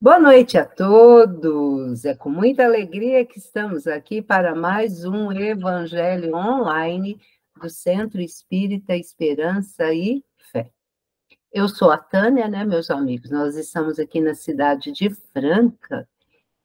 Boa noite a todos. É com muita alegria que estamos aqui para mais um Evangelho online do Centro Espírita Esperança e Fé. Eu sou a Tânia, né, meus amigos? Nós estamos aqui na cidade de Franca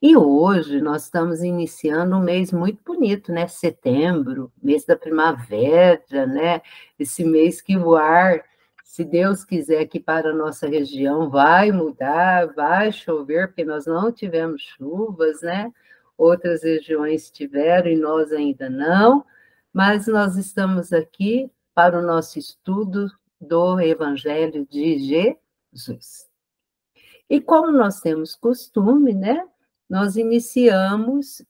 e hoje nós estamos iniciando um mês muito bonito, né? Setembro, mês da primavera, né? Esse mês que o ar, se Deus quiser, aqui para a nossa região vai mudar, vai chover, porque nós não tivemos chuvas, né? Outras regiões tiveram e nós ainda não, mas nós estamos aqui para o nosso estudo do Evangelho de Jesus. E como nós temos costume, né? Nós iniciamos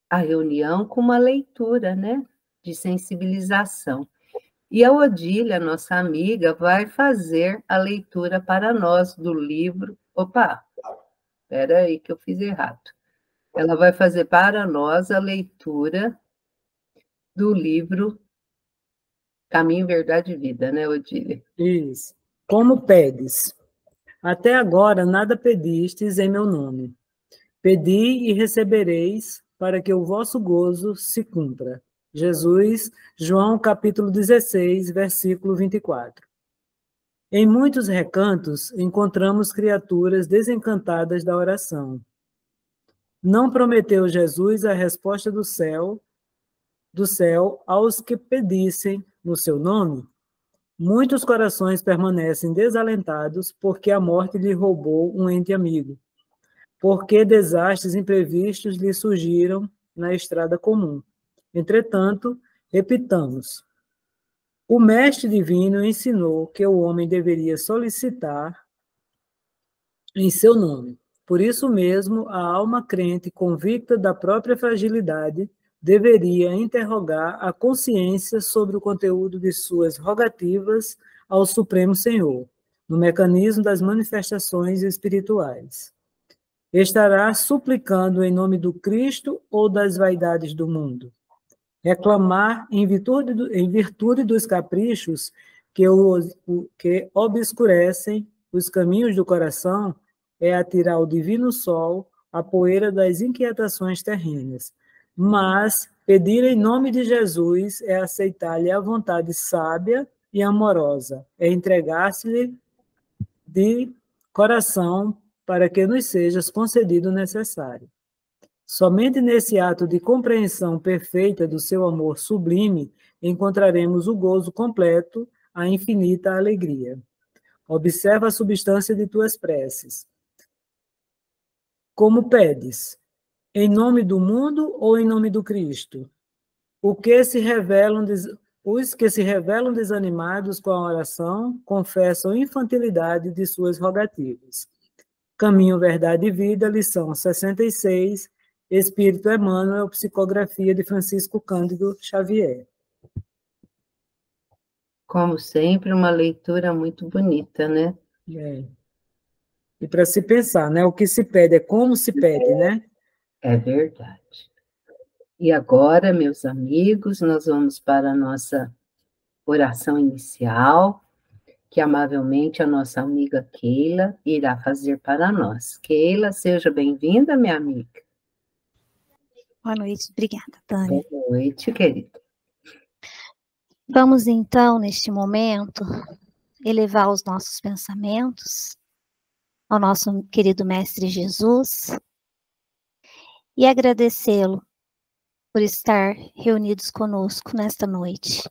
a reunião com uma leitura, né? De sensibilização. E a Odília, nossa amiga, vai fazer a leitura para nós do livro. Opa, espera aí que eu fiz errado. Ela vai fazer para nós a leitura do livro Caminho, Verdade e Vida, né, Odília? Isso. Como pedes? Até agora nada pedistes em meu nome. Pedi e recebereis, para que o vosso gozo se cumpra. Jesus, João capítulo 16, versículo 24. Em muitos recantos encontramos criaturas desencantadas da oração. Não prometeu Jesus a resposta do céu aos que pedissem no seu nome? Muitos corações permanecem desalentados porque a morte lhe roubou um ente amigo, porque desastres imprevistos lhe surgiram na estrada comum. Entretanto, repitamos, o Mestre Divino ensinou que o homem deveria solicitar em seu nome. Por isso mesmo, a alma crente, convicta da própria fragilidade, deveria interrogar a consciência sobre o conteúdo de suas rogativas ao Supremo Senhor, no mecanismo das manifestações espirituais. Estará suplicando em nome do Cristo ou das vaidades do mundo? Reclamar em virtude dos caprichos que obscurecem os caminhos do coração é atirar ao divino sol a poeira das inquietações terrenas. Mas pedir em nome de Jesus é aceitar-lhe a vontade sábia e amorosa, é entregar-se-lhe de coração para que nos seja concedido o necessário. Somente nesse ato de compreensão perfeita do seu amor sublime encontraremos o gozo completo, a infinita alegria. Observa a substância de tuas preces. Como pedes? Em nome do mundo ou em nome do Cristo? Os que se revelam desanimados com a oração confessam infantilidade de suas rogativas. Caminho, Verdade e Vida, lição 66, Espírito Emmanuel, psicografia de Francisco Cândido Xavier. Como sempre, uma leitura muito bonita, né? É. E para se pensar, né? O que se pede é como se pede, né? É verdade. E agora, meus amigos, nós vamos para a nossa oração inicial, que amavelmente a nossa amiga Keila irá fazer para nós. Keila, seja bem-vinda, minha amiga. Boa noite, obrigada, Tânia. Boa noite, querida. Vamos então, neste momento, elevar os nossos pensamentos ao nosso querido Mestre Jesus e agradecê-lo por estar reunidos conosco nesta noite,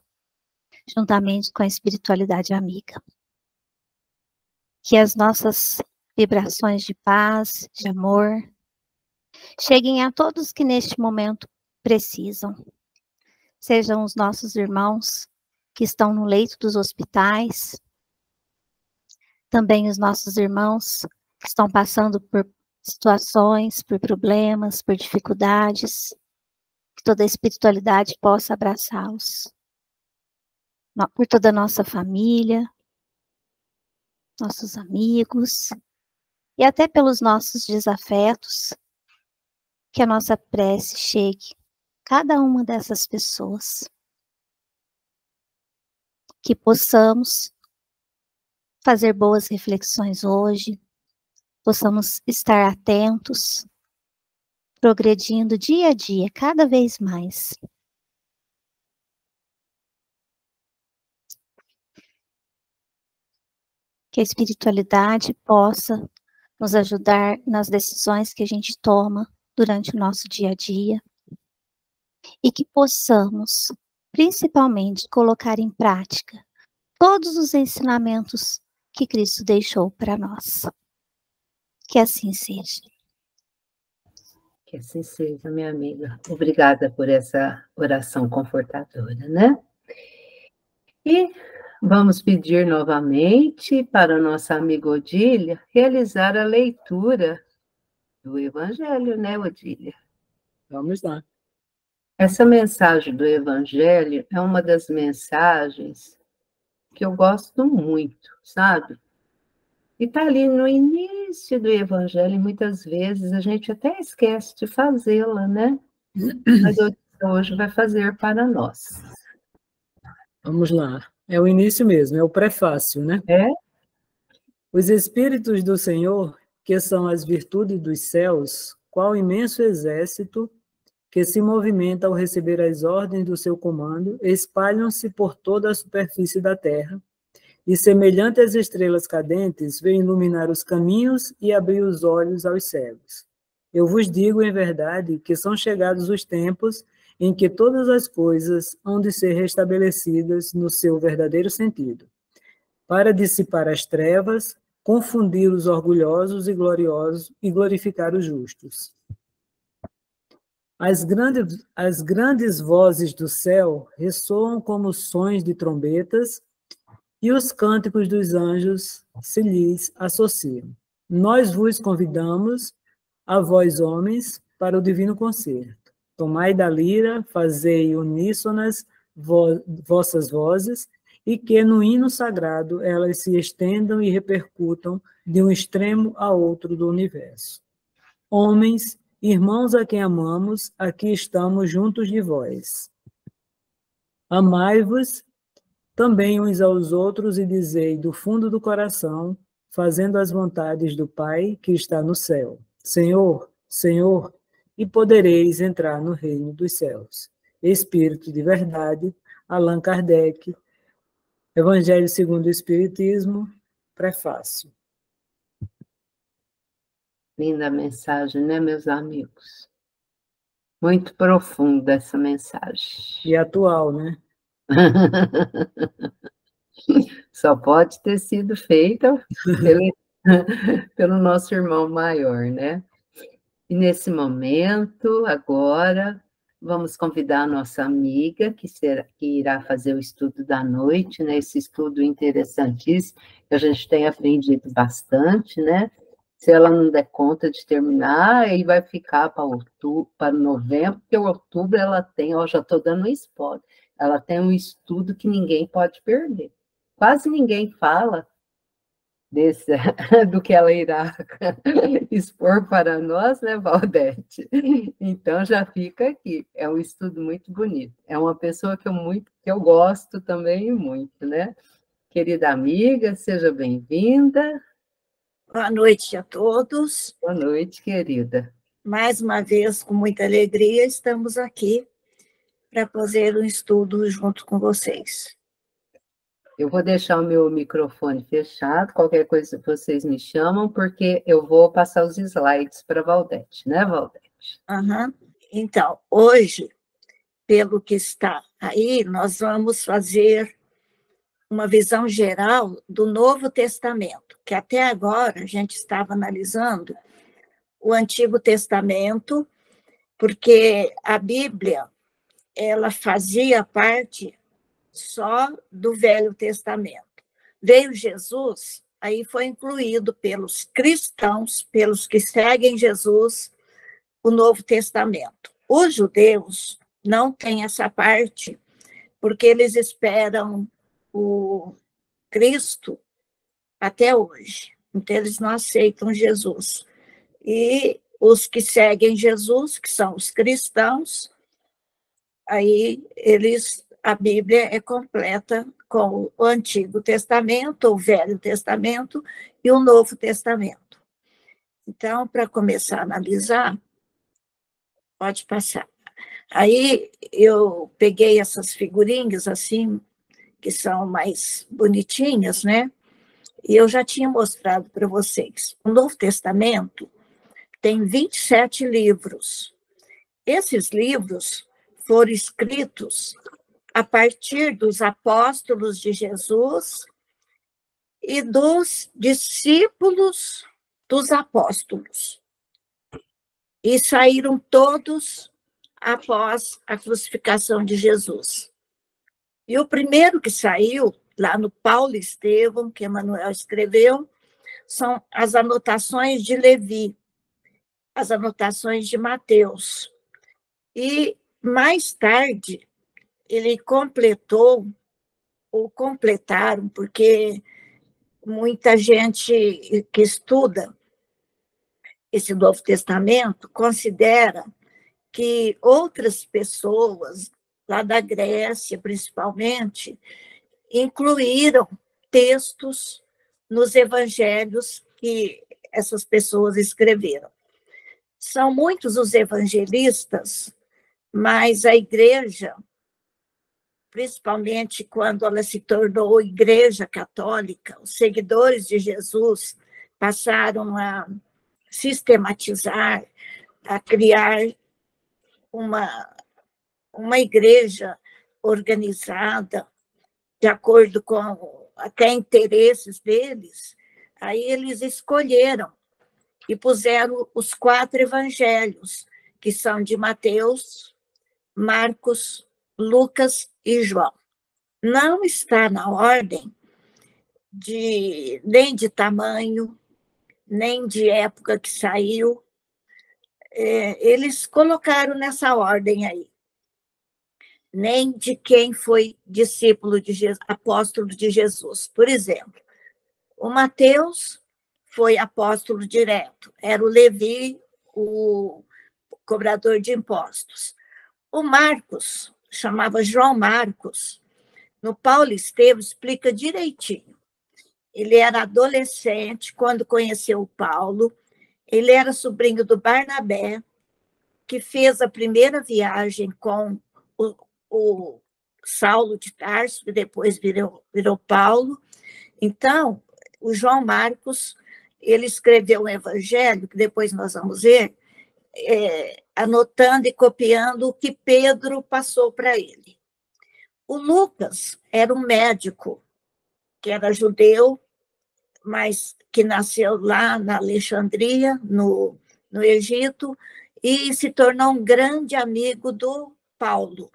juntamente com a espiritualidade amiga. Que as nossas vibrações de paz, de amor, cheguem a todos que neste momento precisam. Sejam os nossos irmãos que estão no leito dos hospitais, também os nossos irmãos que estão passando por situações, por problemas, por dificuldades, que toda a espiritualidade possa abraçá-los. Por toda a nossa família, nossos amigos, e até pelos nossos desafetos, que a nossa prece chegue a cada uma dessas pessoas. Que possamos fazer boas reflexões hoje, possamos estar atentos, progredindo dia a dia, cada vez mais. Que a espiritualidade possa nos ajudar nas decisões que a gente toma durante o nosso dia a dia e que possamos, principalmente, colocar em prática todos os ensinamentos que Cristo deixou para nós. Que assim seja. Que assim seja, minha amiga. Obrigada por essa oração confortadora, né? E vamos pedir novamente para a nossa amiga Odília realizar a leitura do Evangelho, né, Odília? Vamos lá. Essa mensagem do Evangelho é uma das mensagens que eu gosto muito, sabe? E está ali no início do Evangelho, e muitas vezes a gente até esquece de fazê-la, né? Mas hoje vai fazer para nós. Vamos lá. É o início mesmo, é o prefácio, né? É? Os Espíritos do Senhor, que são as virtudes dos céus, qual imenso exército que se movimenta ao receber as ordens do seu comando, espalham-se por toda a superfície da terra, e, semelhante às estrelas cadentes, vêm iluminar os caminhos e abrir os olhos aos cegos. Eu vos digo, em verdade, que são chegados os tempos em que todas as coisas hão de ser restabelecidas no seu verdadeiro sentido, para dissipar as trevas, confundir os orgulhosos e gloriosos e glorificar os justos. As grandes vozes do céu ressoam como sons de trombetas, e os cânticos dos anjos se lhes associam. Nós vos convidamos, a vós homens, para o divino concerto. Tomai da lira, fazei uníssonas vossas vozes, e que no hino sagrado elas se estendam e repercutam de um extremo a outro do universo. Homens, irmãos a quem amamos, aqui estamos juntos de vós. Amai-vos também uns aos outros e dizei do fundo do coração, fazendo as vontades do Pai que está no céu. Senhor, Senhor, e podereis entrar no reino dos céus. Espírito de verdade, Allan Kardec, Evangelho segundo o Espiritismo, prefácio. Linda mensagem, né, meus amigos? Muito profunda essa mensagem. E atual, né? Só pode ter sido feita pelo nosso irmão maior, né? E nesse momento, agora, vamos convidar a nossa amiga, que irá fazer o estudo da noite, né? Esse estudo interessantíssimo, que a gente tem aprendido bastante, né? Se ela não der conta de terminar, aí vai ficar para outubro, para novembro, porque outubro ela tem, ó, já estou dando um spoiler, ela tem um estudo que ninguém pode perder. Quase ninguém fala do que ela irá expor para nós, né, Valdete? Então já fica aqui. É um estudo muito bonito. É uma pessoa que eu gosto também muito, né? Querida amiga, seja bem-vinda. Boa noite a todos. Boa noite, querida. Mais uma vez, com muita alegria, estamos aqui para fazer um estudo junto com vocês. Eu vou deixar o meu microfone fechado, qualquer coisa vocês me chamam, porque eu vou passar os slides para a Valdete, né, Valdete? Uhum. Então, hoje, pelo que está aí, nós vamos fazer uma visão geral do Novo Testamento, que até agora a gente estava analisando o Antigo Testamento, porque a Bíblia, ela fazia parte só do Velho Testamento. Veio Jesus, aí foi incluído pelos cristãos, pelos que seguem Jesus, o Novo Testamento. Os judeus não têm essa parte, porque eles esperam o Cristo até hoje. Então, eles não aceitam Jesus. E os que seguem Jesus, que são os cristãos, aí a Bíblia é completa com o Antigo Testamento, o Velho Testamento e o Novo Testamento. Então, para começar a analisar, pode passar. Aí eu peguei essas figurinhas assim, que são mais bonitinhas, né? E eu já tinha mostrado para vocês. O Novo Testamento tem 27 livros. Esses livros foram escritos a partir dos apóstolos de Jesus e dos discípulos dos apóstolos. E saíram todos após a crucificação de Jesus. E o primeiro que saiu, lá no Paulo Estevão, que Emmanuel escreveu, são as anotações de Levi, as anotações de Mateus. E, mais tarde, ele completou, ou completaram, porque muita gente que estuda esse Novo Testamento considera que outras pessoas, lá da Grécia principalmente, incluíram textos nos evangelhos que essas pessoas escreveram. São muitos os evangelistas, mas a igreja, principalmente quando ela se tornou igreja católica, os seguidores de Jesus passaram a sistematizar, a criar uma igreja organizada, de acordo com até interesses deles, aí eles escolheram e puseram os 4 evangelhos, que são de Mateus, Marcos, Lucas e João. Não está na ordem nem de tamanho, nem de época que saiu. Eles colocaram nessa ordem aí. Nem de quem foi discípulo de Jesus, apóstolo de Jesus. Por exemplo, o Mateus foi apóstolo direto, era o Levi, o cobrador de impostos. O Marcos, chamava João Marcos, no Paulo Estevão explica direitinho. Ele era adolescente quando conheceu o Paulo, ele era sobrinho do Barnabé, que fez a primeira viagem com o Saulo de Tarso, que depois virou Paulo. Então, o João Marcos, ele escreveu um evangelho, que depois nós vamos ver, anotando e copiando o que Pedro passou para ele. O Lucas era um médico, que era judeu, mas que nasceu lá na Alexandria, no Egito, e se tornou um grande amigo do Paulo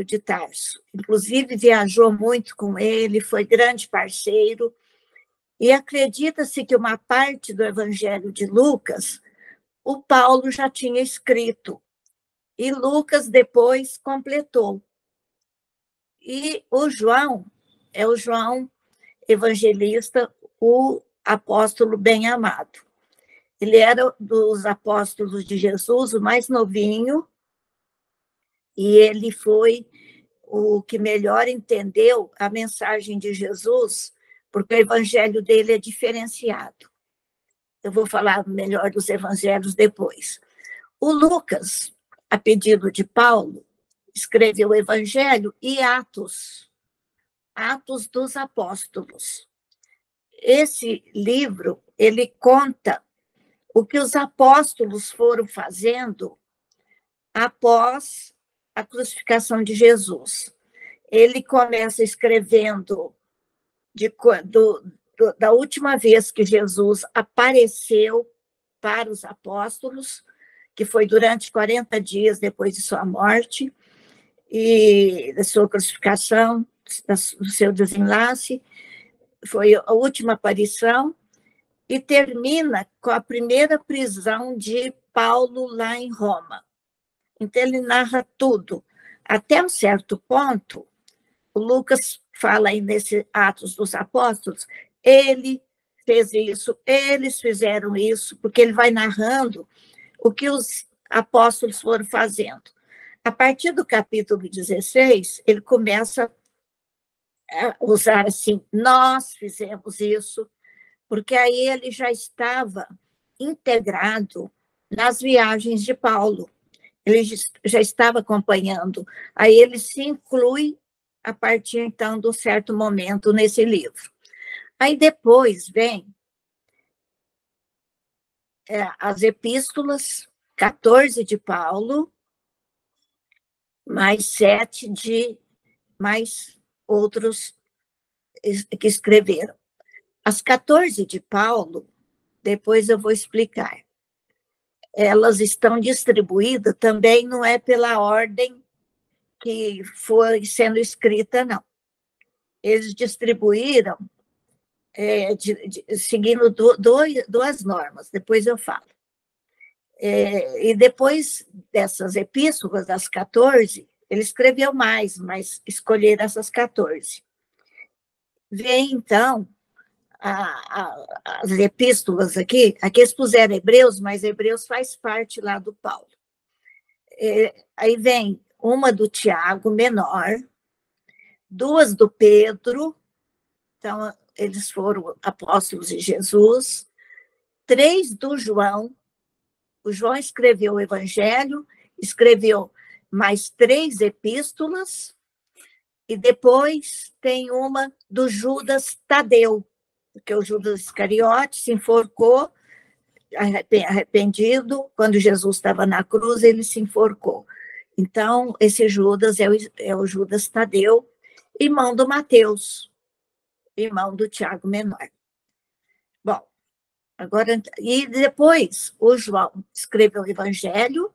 de Tarso. Inclusive, viajou muito com ele, foi grande parceiro, e acredita-se que uma parte do Evangelho de Lucas, o Paulo já tinha escrito, e Lucas depois completou. E o João, é o João evangelista, o apóstolo bem-amado. Ele era dos apóstolos de Jesus, o mais novinho, e ele foi o que melhor entendeu a mensagem de Jesus, porque o evangelho dele é diferenciado. Eu vou falar melhor dos evangelhos depois. O Lucas, a pedido de Paulo, escreveu o evangelho e Atos dos Apóstolos. Esse livro, ele conta o que os apóstolos foram fazendo após a crucificação de Jesus. Ele começa escrevendo da última vez que Jesus apareceu para os apóstolos, que foi durante 40 dias depois de sua morte e da sua crucificação, do seu desenlace, foi a última aparição, e termina com a primeira prisão de Paulo lá em Roma. Então, ele narra tudo. Até um certo ponto, o Lucas fala aí nesse Atos dos Apóstolos, ele fez isso, eles fizeram isso, porque ele vai narrando o que os apóstolos foram fazendo. A partir do capítulo 16, ele começa a usar assim, nós fizemos isso, porque aí ele já estava integrado nas viagens de Paulo. Ele já estava acompanhando. Aí ele se inclui a partir, então, de um certo momento nesse livro. Aí depois vem as epístolas, 14 de Paulo, mais 7 de mais outros que escreveram. As 14 de Paulo, depois eu vou explicar. Elas estão distribuídas, também não é pela ordem que foi sendo escrita, não. Eles distribuíram seguindo duas normas, depois eu falo. E depois dessas epístolas, das 14, ele escreveu mais, mas escolheram essas 14. Vem, então, as epístolas aqui eles puseram Hebreus, mas Hebreus faz parte lá do Paulo. Aí vem uma do Tiago, menor, 2 do Pedro, então eles foram apóstolos de Jesus, 3 do João, o João escreveu o Evangelho, escreveu mais 3 epístolas, e depois tem uma do Judas Tadeu, porque o Judas Iscariote se enforcou, arrependido, quando Jesus estava na cruz, ele se enforcou. Então, esse Judas é o Judas Tadeu, irmão do Mateus, irmão do Tiago menor. Bom, agora, e depois o João escreveu o Evangelho,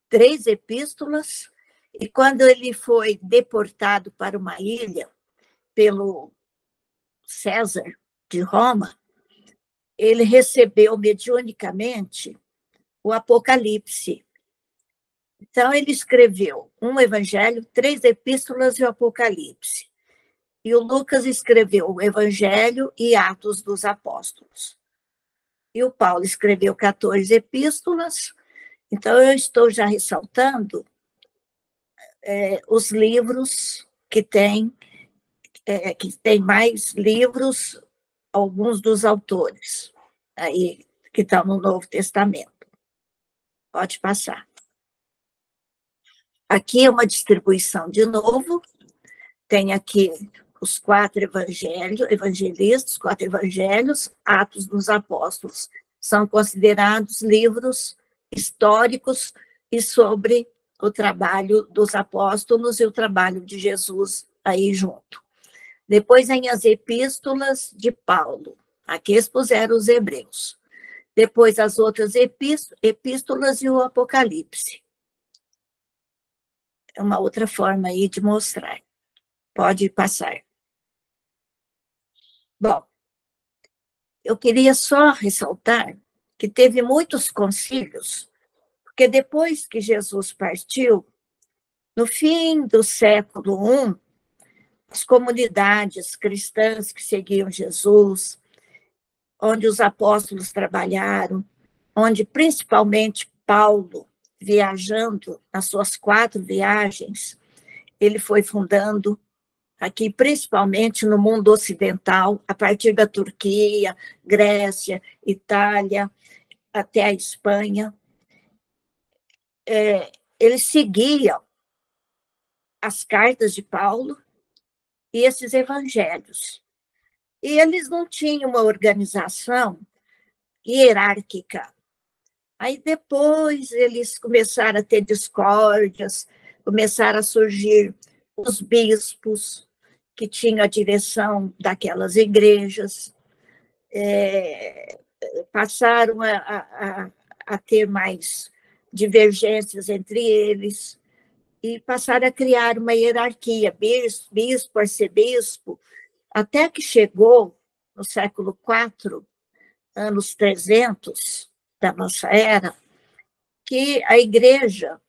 3 epístolas, e quando ele foi deportado para uma ilha pelo César de Roma, ele recebeu mediunicamente o Apocalipse. Então, ele escreveu um Evangelho, 3 epístolas e o Apocalipse. E o Lucas escreveu o Evangelho e Atos dos Apóstolos. E o Paulo escreveu 14 epístolas. Então, eu estou já ressaltando os livros que tem mais livros, alguns dos autores aí que estão no Novo Testamento. Pode passar. Aqui é uma distribuição de novo, tem aqui os 4 evangelistas, 4 evangelhos, Atos dos Apóstolos. São considerados livros históricos e sobre o trabalho dos apóstolos e o trabalho de Jesus aí junto. Depois vem as epístolas de Paulo. Aqui expuseram os hebreus. Depois as outras epístolas e o Apocalipse. É uma outra forma aí de mostrar. Pode passar. Bom, eu queria só ressaltar que teve muitos concílios, porque depois que Jesus partiu, no fim do século I, as comunidades cristãs que seguiam Jesus, onde os apóstolos trabalharam, onde principalmente Paulo, viajando nas suas 4 viagens, ele foi fundando aqui, principalmente no mundo ocidental, a partir da Turquia, Grécia, Itália, até a Espanha. Eles seguiam as cartas de Paulo e esses evangelhos. E eles não tinham uma organização hierárquica. Aí depois eles começaram a ter discórdias, começaram a surgir os bispos que tinham a direção daquelas igrejas, passaram a ter mais divergências entre eles e passaram a criar uma hierarquia, bispo, arcebispo, até que chegou no século IV, anos 300 da nossa era, que a igreja,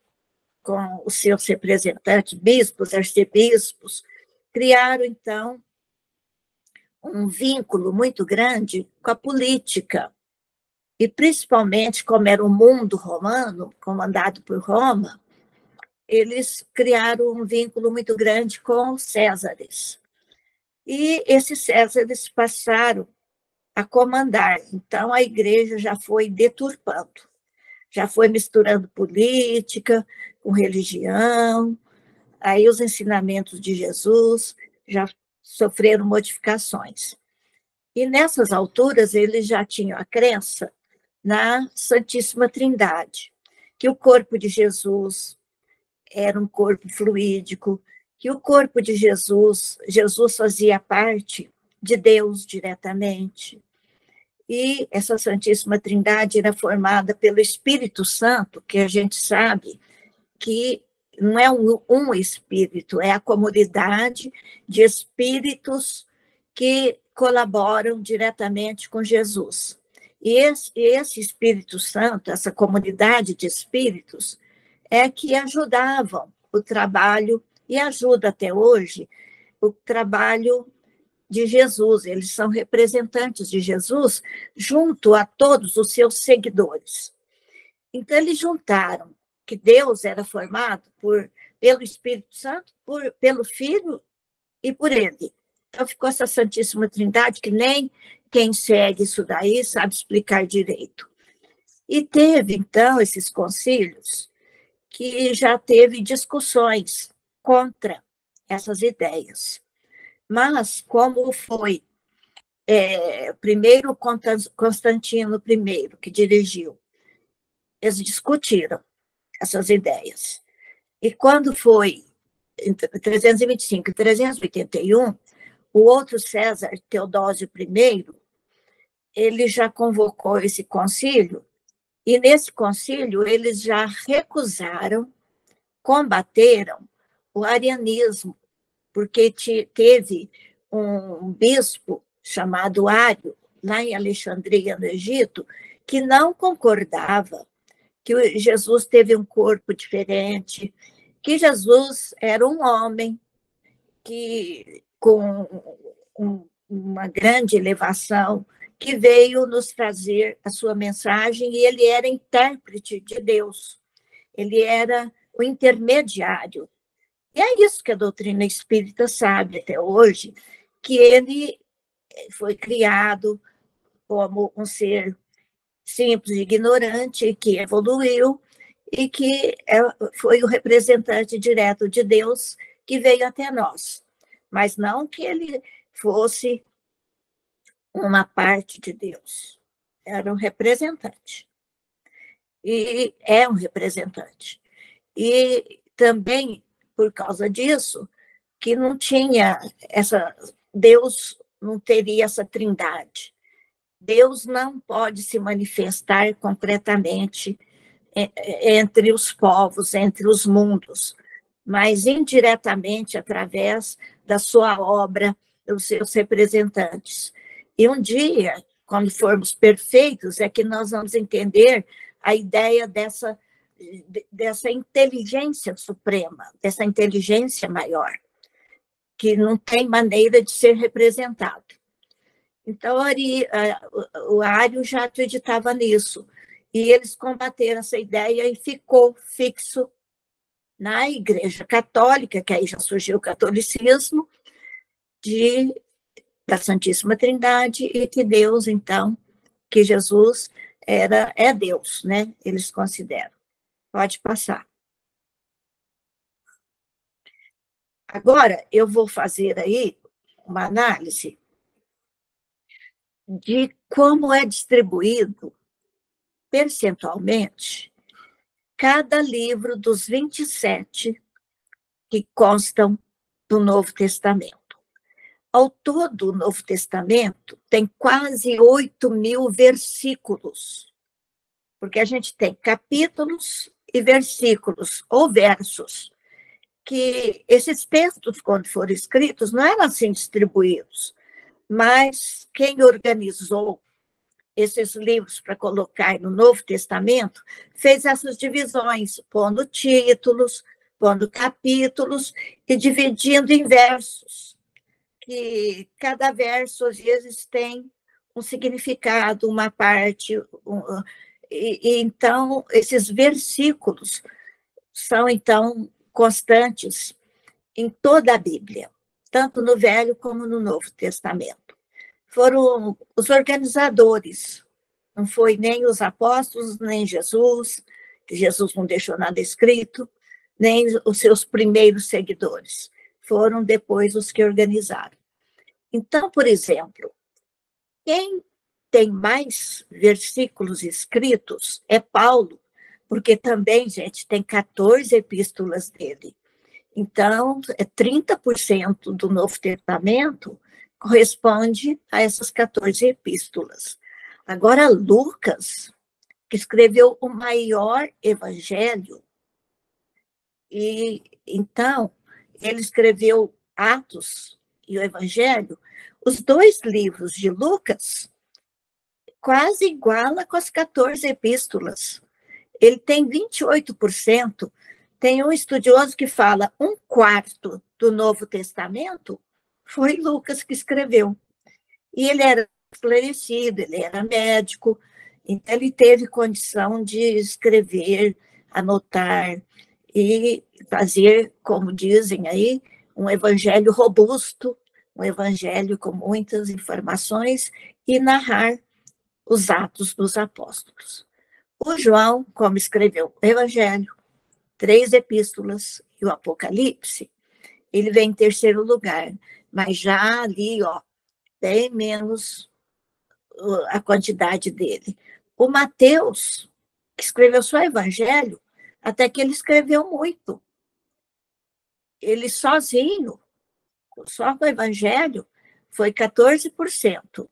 com os seus representantes, bispos, arcebispos, criaram, então, um vínculo muito grande com a política. E, principalmente, como era o mundo romano, comandado por Roma, eles criaram um vínculo muito grande com os Césares. E esses Césares passaram a comandar. Então, a igreja já foi deturpando, já foi misturando política com religião, aí os ensinamentos de Jesus já sofreram modificações. E nessas alturas, eles já tinham a crença na Santíssima Trindade, que o corpo de Jesus era um corpo fluídico, que o corpo de Jesus fazia parte de Deus diretamente. E essa Santíssima Trindade era formada pelo Espírito Santo, que a gente sabe que não é um espírito, é a comunidade de espíritos que colaboram diretamente com Jesus. E esse Espírito Santo, essa comunidade de espíritos, é que ajudavam o trabalho, e ajuda até hoje, o trabalho de Jesus. Eles são representantes de Jesus junto a todos os seus seguidores. Então, eles juntaram que Deus era formado pelo Espírito Santo, pelo Filho e por Ele. Então, ficou essa Santíssima Trindade, que nem quem segue isso daí sabe explicar direito. E teve, então, esses concílios que já teve discussões contra essas ideias. Mas, como foi primeiro Constantino I, que dirigiu, eles discutiram essas ideias. E quando foi em 325 e 381, o outro César Teodósio I, ele já convocou esse concílio, e nesse concílio eles já recusaram, combateram o arianismo, porque teve um bispo chamado Ário, lá em Alexandria, no Egito, que não concordava que Jesus teve um corpo diferente, que Jesus era um homem com uma grande elevação, que veio nos trazer a sua mensagem, e ele era intérprete de Deus, ele era o intermediário. E é isso que a doutrina espírita sabe até hoje, que ele foi criado como um ser simples e ignorante, que evoluiu e que foi o representante direto de Deus que veio até nós. Mas não que ele fosse uma parte de Deus. Era um representante. E é um representante. E também, por causa disso, que não tinha Deus não teria essa trindade. Deus não pode se manifestar concretamente entre os povos, entre os mundos, mas indiretamente através da sua obra, dos seus representantes. E um dia, quando formos perfeitos, é que nós vamos entender a ideia dessa inteligência suprema, dessa inteligência maior, que não tem maneira de ser representado. Então, o Ário já acreditava nisso, e eles combateram essa ideia e ficou fixo na Igreja Católica, que aí já surgiu o catolicismo, da Santíssima Trindade, e que Deus, então, que Jesus é Deus, né? Eles consideram. Pode passar. Agora, eu vou fazer aí uma análise de como é distribuído percentualmente cada livro dos 27 que constam do Novo Testamento. Ao todo, o Novo Testamento tem quase 8.000 versículos, porque a gente tem capítulos e versículos, ou versos, que esses textos, quando foram escritos, não eram assim distribuídos, mas quem organizou esses livros para colocar no Novo Testamento fez essas divisões, pondo títulos, pondo capítulos e dividindo em versos, que cada verso, às vezes, tem um significado, uma parte. Então, esses versículos são, então, constantes em toda a Bíblia, tanto no Velho como no Novo Testamento. foram os organizadores. Não foi nem os apóstolos, nem Jesus, que Jesus não deixou nada escrito, nem os seus primeiros seguidores. Foram depois os que organizaram. Então, por exemplo, quem tem mais versículos escritos é Paulo, porque também, gente, tem 14 epístolas dele. Então, 30% do Novo Testamento corresponde a essas 14 epístolas. Agora, Lucas, que escreveu o maior evangelho, e então ele escreveu Atos e o Evangelho, os dois livros de Lucas quase iguala com as 14 epístolas. Ele tem 28%. Tem um estudioso que fala 1/4 do Novo Testamento foi Lucas que escreveu. E ele era esclarecido, ele era médico, então ele teve condição de escrever, anotar e fazer, como dizem aí, um evangelho robusto, um evangelho com muitas informações e narrar os atos dos apóstolos. O João, como escreveu o Evangelho, 3 epístolas e o Apocalipse, ele vem em terceiro lugar, mas já ali, bem menos a quantidade dele. O Mateus, que escreveu só o Evangelho, até que ele escreveu muito. Ele sozinho, só com o Evangelho, foi 14%.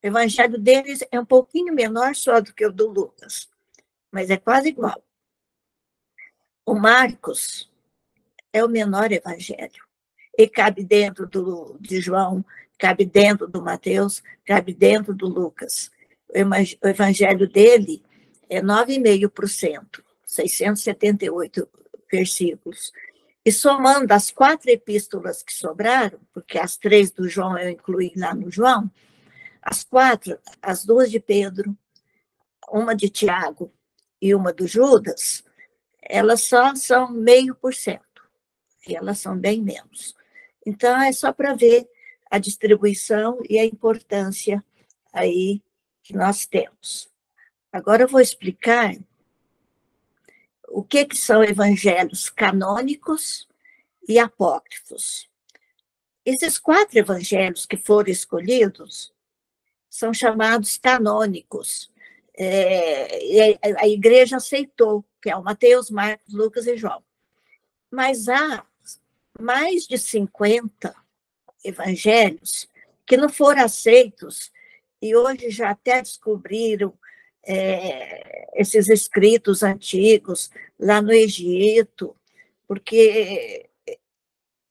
O Evangelho deles é um pouquinho menor só do que o do Lucas, mas é quase igual. O Marcos é o menor evangelho. E cabe dentro de João, cabe dentro do Mateus, cabe dentro do Lucas. O evangelho dele é 9,5%, 678 versículos. E somando as 4 epístolas que sobraram, porque as 3 do João eu incluí lá no João, as 4, as 2 de Pedro, uma de Tiago e uma do Judas, elas só são 0,5%, e elas são bem menos. Então, é só para ver a distribuição e a importância aí que nós temos. Agora eu vou explicar o que são evangelhos canônicos e apócrifos. Esses 4 evangelhos que foram escolhidos são chamados canônicos. A igreja aceitou, que é o Mateus, Marcos, Lucas e João. Mas há mais de 50 evangelhos que não foram aceitos e hoje já até descobriram esses escritos antigos lá no Egito, porque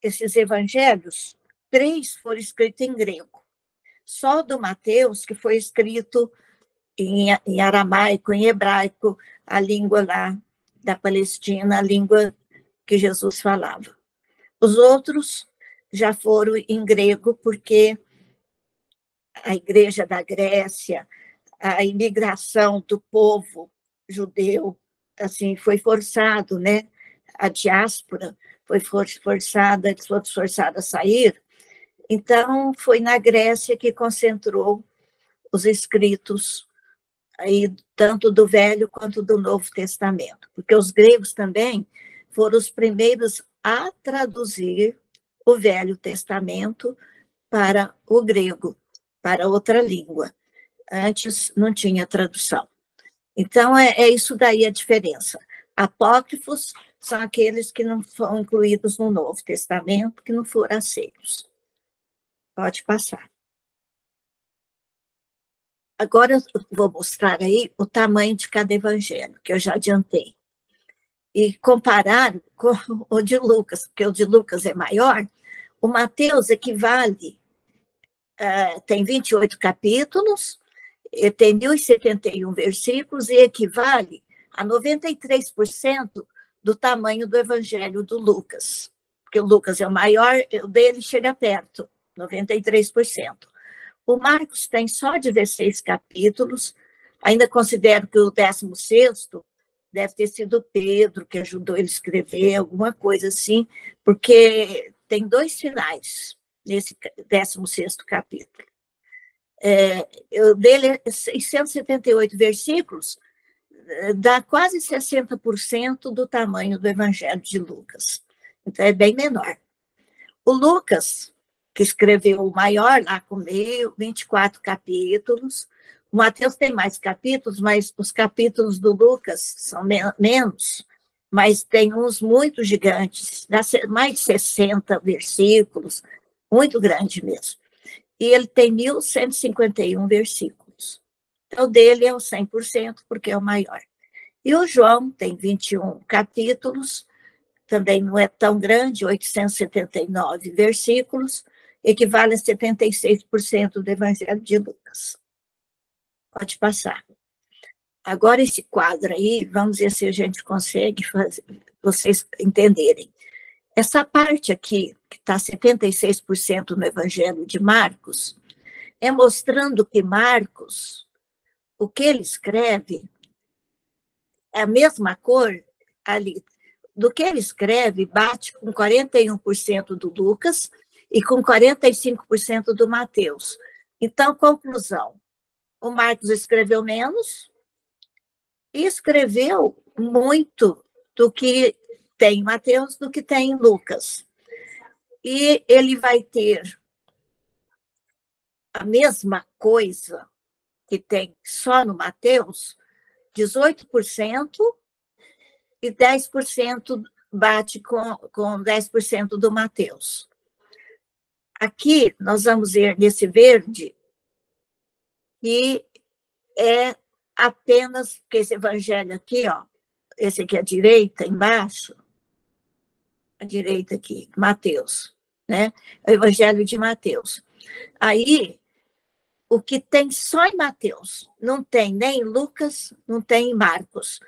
esses evangelhos, 3 foram escritos em grego. Só o do Mateus, que foi escrito em aramaico, em hebraico, a língua lá da Palestina, a língua que Jesus falava. Os outros já foram em grego, porque a igreja da Grécia, a imigração do povo judeu, assim, foi forçado, né? A diáspora foi forçada, eles foram forçados a sair. Então, foi na Grécia que concentrou os escritos aí, tanto do Velho quanto do Novo Testamento, porque os gregos também foram os primeiros a traduzir o Velho Testamento para o grego, para outra língua. Antes não tinha tradução. Então, é isso daí a diferença. Apócrifos são aqueles que não foram incluídos no Novo Testamento, que não foram aceitos. Pode passar. Agora eu vou mostrar aí o tamanho de cada evangelho, que eu já adiantei. E comparar com o de Lucas, porque o de Lucas é maior, o Mateus equivale, tem 28 capítulos, tem 1.071 versículos e equivale a 93% do tamanho do evangelho do Lucas. Porque o Lucas é o maior, o dele chega perto, 93%. O Marcos tem só 16 capítulos, ainda considero que o 16º deve ter sido Pedro, que ajudou ele a escrever, alguma coisa assim, porque tem 2 finais nesse 16º capítulo. Dele, 678 versículos, dá quase 60% do tamanho do Evangelho de Lucas. Então, é bem menor. O Lucas, que escreveu o maior, lá com 24 capítulos. O Mateus tem mais capítulos, mas os capítulos do Lucas são menos, mas tem uns muito gigantes, mais de 60 versículos, muito grande mesmo. E ele tem 1.151 versículos. Então, dele é o 100%, porque é o maior. E o João tem 21 capítulos, também não é tão grande, 879 versículos, equivale a 76% do Evangelho de Lucas. Pode passar. Agora, esse quadro aí, vamos ver se a gente consegue fazer, vocês entenderem. Essa parte aqui, que está 76% no Evangelho de Marcos, é mostrando que Marcos, o que ele escreve, é a mesma cor ali. Do que ele escreve, bate com 41% do Lucas e com 45% do Mateus. Então, conclusão, o Marcos escreveu menos e escreveu muito do que tem em Mateus, do que tem em Lucas. E ele vai ter a mesma coisa que tem só no Mateus, 18%, e 10% bate com 10% do Mateus. Aqui, nós vamos ver nesse verde, que é apenas, que esse evangelho aqui, ó, esse aqui à direita, embaixo, à direita aqui, Mateus, né? É o evangelho de Mateus. Aí, o que tem só em Mateus, não tem nem em Lucas, não tem em Marcos.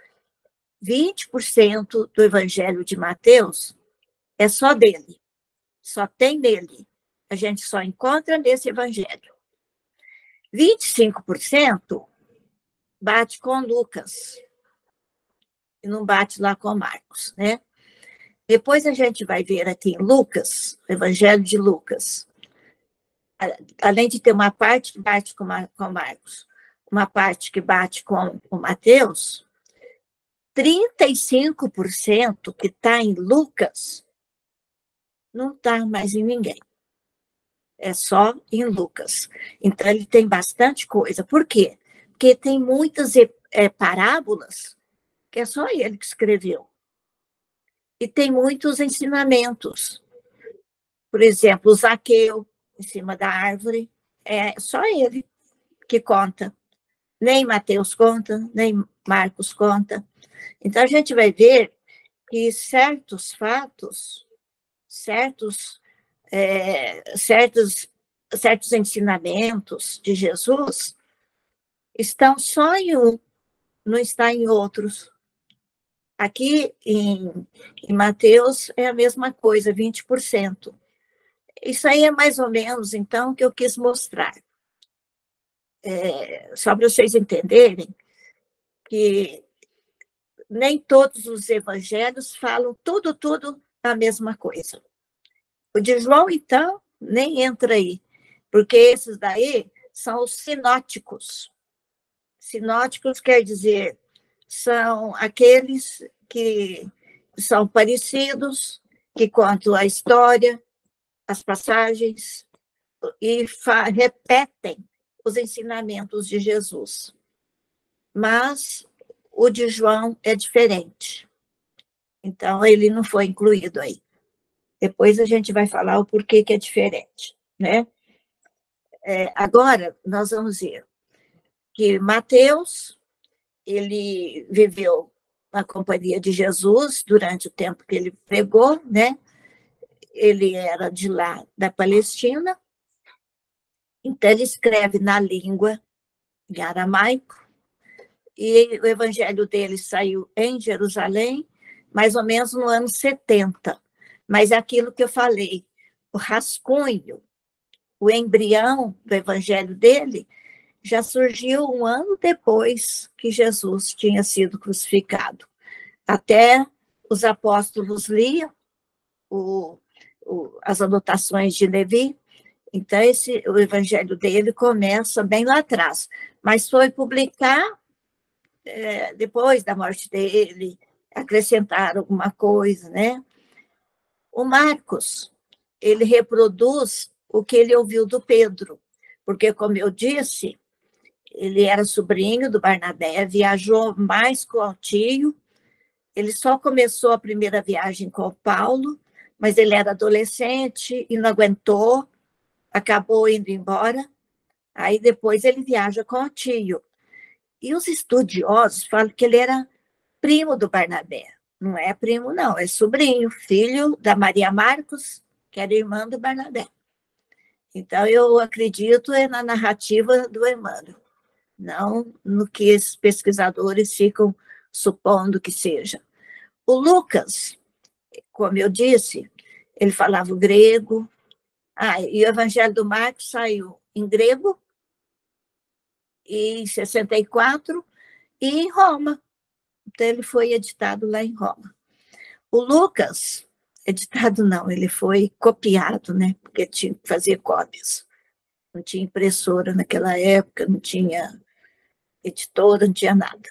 20% do evangelho de Mateus é só dele, só tem nele. A gente só encontra nesse evangelho. 25% bate com Lucas e não bate lá com Marcos, né? Depois a gente vai ver aqui em Lucas, o Evangelho de Lucas, além de ter uma parte que bate com Marcos, uma parte que bate com o Mateus, 35% que está em Lucas não está mais em ninguém. É só em Lucas. Então, ele tem bastante coisa. Por quê? Porque tem muitas parábolas que é só ele que escreveu. E tem muitos ensinamentos. Por exemplo, o Zaqueu, em cima da árvore, é só ele que conta. Nem Mateus conta, nem Marcos conta. Então, a gente vai ver que certos fatos, certos ensinamentos de Jesus estão só em um, não está em outros. Aqui em Mateus é a mesma coisa, 20%. Isso aí é mais ou menos, então, o que eu quis mostrar. Só para vocês entenderem que nem todos os evangelhos falam tudo a mesma coisa. O de João, então, nem entra aí, porque esses daí são os sinóticos. Sinóticos quer dizer, são aqueles que são parecidos, que contam a história, as passagens, e repetem os ensinamentos de Jesus. Mas o de João é diferente. Então, ele não foi incluído aí. Depois a gente vai falar o porquê que é diferente, né? Agora, nós vamos ver que Mateus, ele viveu na companhia de Jesus durante o tempo que ele pregou, né? Ele era de lá, da Palestina, então ele escreve na língua em aramaico, e o evangelho dele saiu em Jerusalém, mais ou menos no ano 70. Mas é aquilo que eu falei, o rascunho, o embrião do evangelho dele, já surgiu um ano depois que Jesus tinha sido crucificado. Até os apóstolos liam as anotações de Levi, Então, o evangelho dele começa bem lá atrás, mas foi publicar depois da morte dele, acrescentar alguma coisa, né? O Marcos, ele reproduz o que ele ouviu do Pedro, porque, como eu disse, ele era sobrinho do Barnabé, viajou mais com o tio, ele só começou a primeira viagem com o Paulo, mas ele era adolescente e não aguentou, acabou indo embora, aí depois ele viaja com o tio. E os estudiosos falam que ele era primo do Barnabé. Não é primo, não, é sobrinho, filho da Maria Marcos, que era irmã do Barnabé. Então, eu acredito na narrativa do Emmanuel, não no que esses pesquisadores ficam supondo que seja. O Lucas, como eu disse, ele falava o grego. E o Evangelho do Marcos saiu em grego, em 64, e em Roma. Então, ele foi editado lá em Roma. O Lucas, editado não, ele foi copiado, né? Porque tinha que fazer cópias. Não tinha impressora naquela época, não tinha editora, não tinha nada.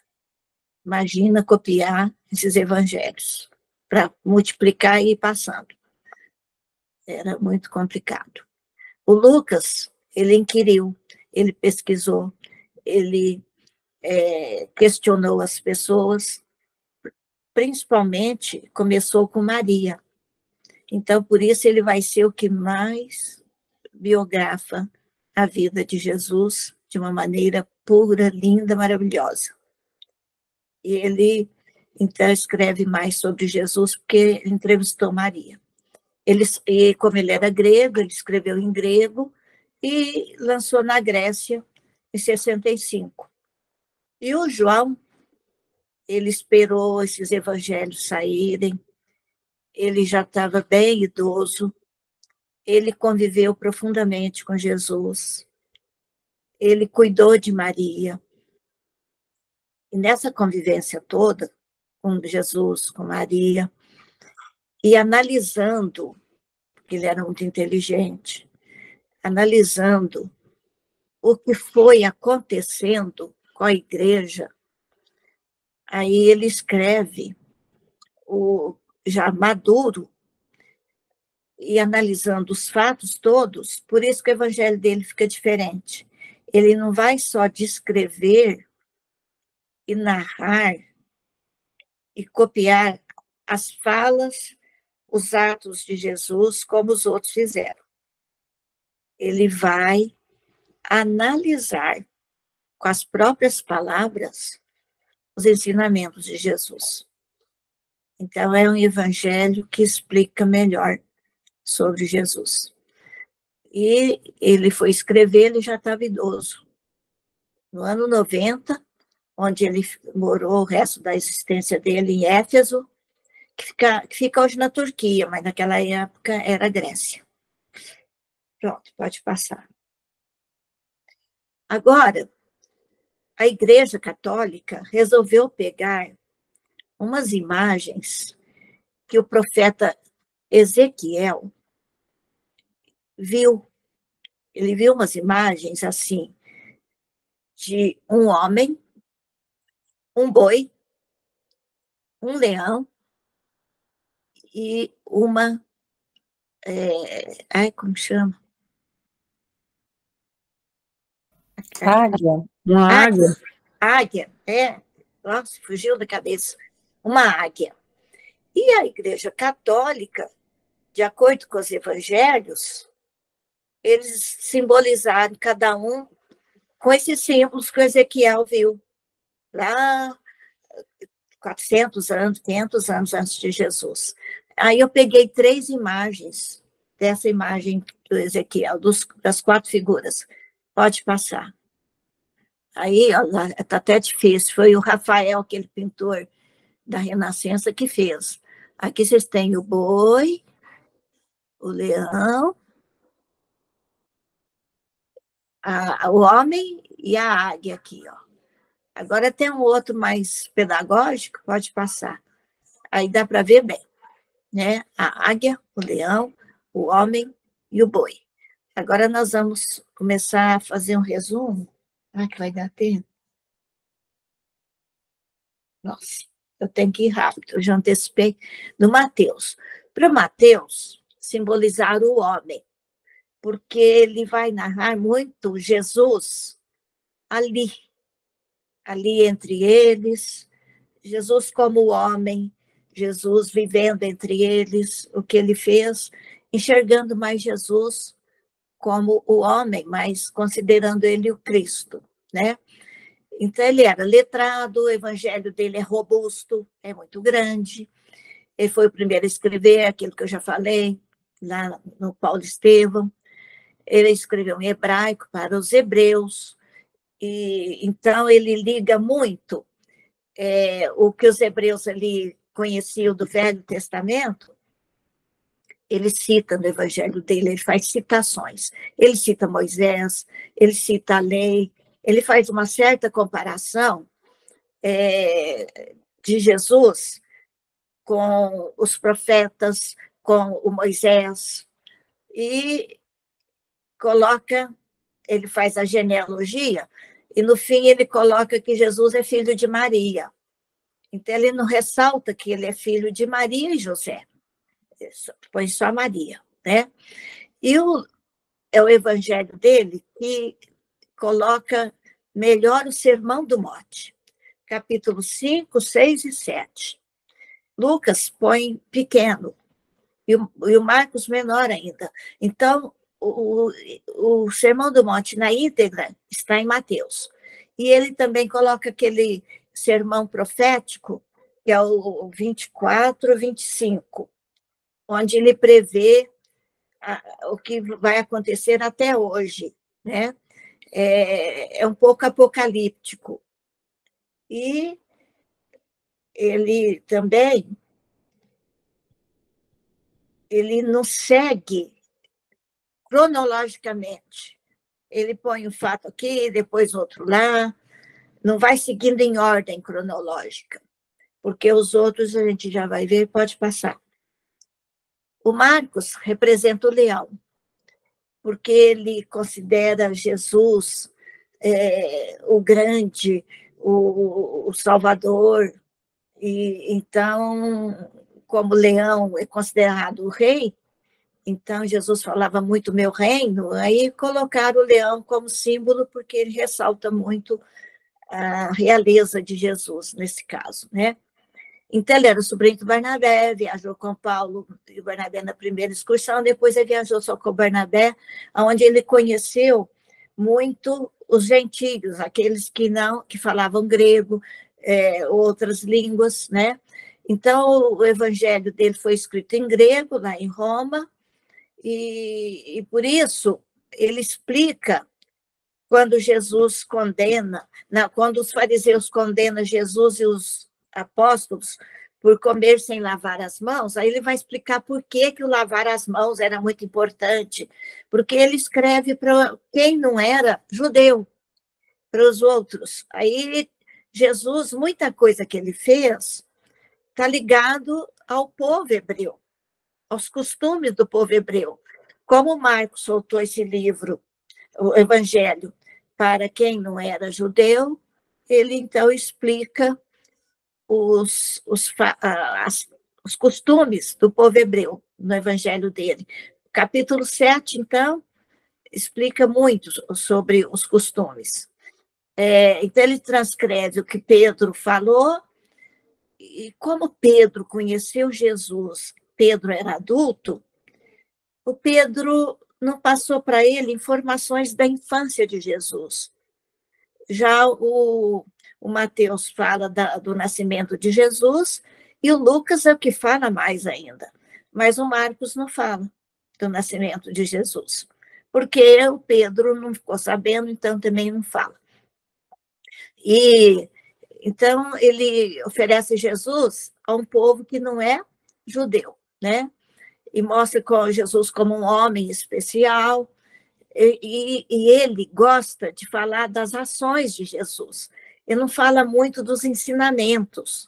Imagina copiar esses evangelhos para multiplicar e ir passando. Era muito complicado. O Lucas, ele inquiriu, ele pesquisou, ele questionou as pessoas, principalmente começou com Maria. Então, por isso, ele vai ser o que mais biografa a vida de Jesus de uma maneira pura, linda, maravilhosa. E ele, então, escreve mais sobre Jesus porque entrevistou Maria. E como ele era grego, ele escreveu em grego e lançou na Grécia em 65. E o João, ele esperou esses evangelhos saírem, ele já estava bem idoso, ele conviveu profundamente com Jesus, ele cuidou de Maria. E nessa convivência toda, com Jesus, com Maria, e analisando, porque ele era muito inteligente, analisando o que foi acontecendo com a igreja, aí ele escreve, já maduro, e analisando os fatos todos, por isso que o evangelho dele fica diferente. Ele não vai só descrever e narrar e copiar as falas, os atos de Jesus, como os outros fizeram. Ele vai analisar com as próprias palavras os ensinamentos de Jesus. Então, é um evangelho que explica melhor sobre Jesus. E ele foi escrever, ele já estava idoso. No ano 90, onde ele morou o resto da existência dele em Éfeso, que fica hoje na Turquia, mas naquela época era Grécia. Pronto, pode passar. Agora, a Igreja Católica resolveu pegar umas imagens que o profeta Ezequiel viu. Ele viu umas imagens assim, de um homem, um boi, um leão e uma... como chama? Águia. Uma águia. Águia, Nossa, fugiu da cabeça. Uma águia. E a Igreja Católica, de acordo com os evangelhos, eles simbolizaram cada um com esses símbolos que o Ezequiel viu lá 400 anos, 500 anos antes de Jesus. Aí eu peguei 3 imagens dessa imagem do Ezequiel, das 4 figuras. Pode passar. Aí, está até difícil, foi o Rafael, aquele pintor da Renascença, que fez. Aqui vocês têm o boi, o leão, o homem e a águia aqui, ó. Agora tem um outro mais pedagógico, pode passar. Aí dá para ver bem, né? A águia, o leão, o homem e o boi. Agora nós vamos começar a fazer um resumo. Ah, que vai dar tempo. Nossa, eu tenho que ir rápido, eu já antecipei. No Mateus. Para Mateus, simbolizar o homem, porque ele vai narrar muito Jesus ali entre eles, Jesus como homem, Jesus vivendo entre eles, o que ele fez, enxergando mais Jesus como o homem, mas considerando ele o Cristo, né? Então, ele era letrado, o evangelho dele é robusto, é muito grande. Ele foi o primeiro a escrever aquilo que eu já falei, lá no Paulo Estevão. Ele escreveu em hebraico para os hebreus, e então ele liga muito o que os hebreus ali conheciam do Velho Testamento. Ele cita no evangelho dele, ele faz citações. Ele cita Moisés, ele cita a lei, ele faz uma certa comparação de Jesus com os profetas, com o Moisés, e coloca, ele faz a genealogia, e no fim ele coloca que Jesus é filho de Maria. Então ele não ressalta que ele é filho de Maria e José, põe só Maria, né? E é o evangelho dele que coloca melhor o Sermão do Monte, capítulo 5, 6 e 7. Lucas põe pequeno, e o Marcos menor ainda. Então, o Sermão do Monte na íntegra está em Mateus. E ele também coloca aquele sermão profético, que é o 24, 25, onde ele prevê o que vai acontecer até hoje, né? É um pouco apocalíptico. E ele também ele não segue cronologicamente. Ele põe um fato aqui, depois outro lá, não vai seguindo em ordem cronológica, porque os outros a gente já vai ver, pode passar. O Marcos representa o leão, porque ele considera Jesus o grande, o Salvador, e então, como leão é considerado o rei, então Jesus falava muito meu reino, aí colocaram o leão como símbolo, porque ele ressalta muito a realeza de Jesus nesse caso, né? Então, ele era o sobrinho do Barnabé, viajou com Paulo e Barnabé na primeira excursão, depois ele viajou só com o Barnabé, onde ele conheceu muito os gentios, aqueles que falavam grego, outras línguas, né? Então, o evangelho dele foi escrito em grego, lá em Roma, e por isso ele explica quando Jesus condena, quando os fariseus condenam Jesus e os apóstolos por comer sem lavar as mãos, aí ele vai explicar por que o lavar as mãos era muito importante, porque ele escreve para quem não era judeu, para os outros. Aí Jesus, muita coisa que ele fez, está ligado ao povo hebreu, aos costumes do povo hebreu. Como Marcos soltou esse livro, o Evangelho, para quem não era judeu, ele então explica os costumes do povo hebreu no Evangelho dele. Capítulo 7, então, explica muito sobre os costumes. Então, ele transcreve o que Pedro falou, e como Pedro conheceu Jesus, Pedro era adulto, o Pedro não passou para ele informações da infância de Jesus. Já o Mateus fala do nascimento de Jesus, e o Lucas é o que fala mais ainda. Mas o Marcos não fala do nascimento de Jesus, porque o Pedro não ficou sabendo, então também não fala. E então ele oferece Jesus a um povo que não é judeu, né? E mostra Jesus como um homem especial, e ele gosta de falar das ações de Jesus. Ele não fala muito dos ensinamentos.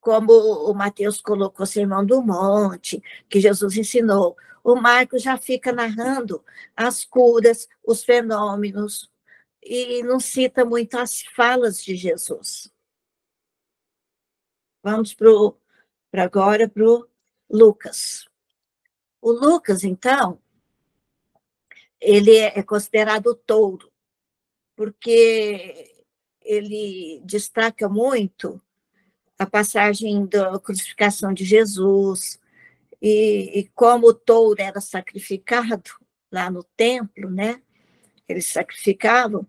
como o Mateus colocou o Sermão do Monte, que Jesus ensinou. O Marcos já fica narrando as curas, os fenômenos, e não cita muito as falas de Jesus. Vamos agora para o Lucas. O Lucas, então, ele é considerado o touro, porque ele destaca muito a passagem da crucificação de Jesus, e como o touro era sacrificado lá no templo, né? Eles sacrificavam,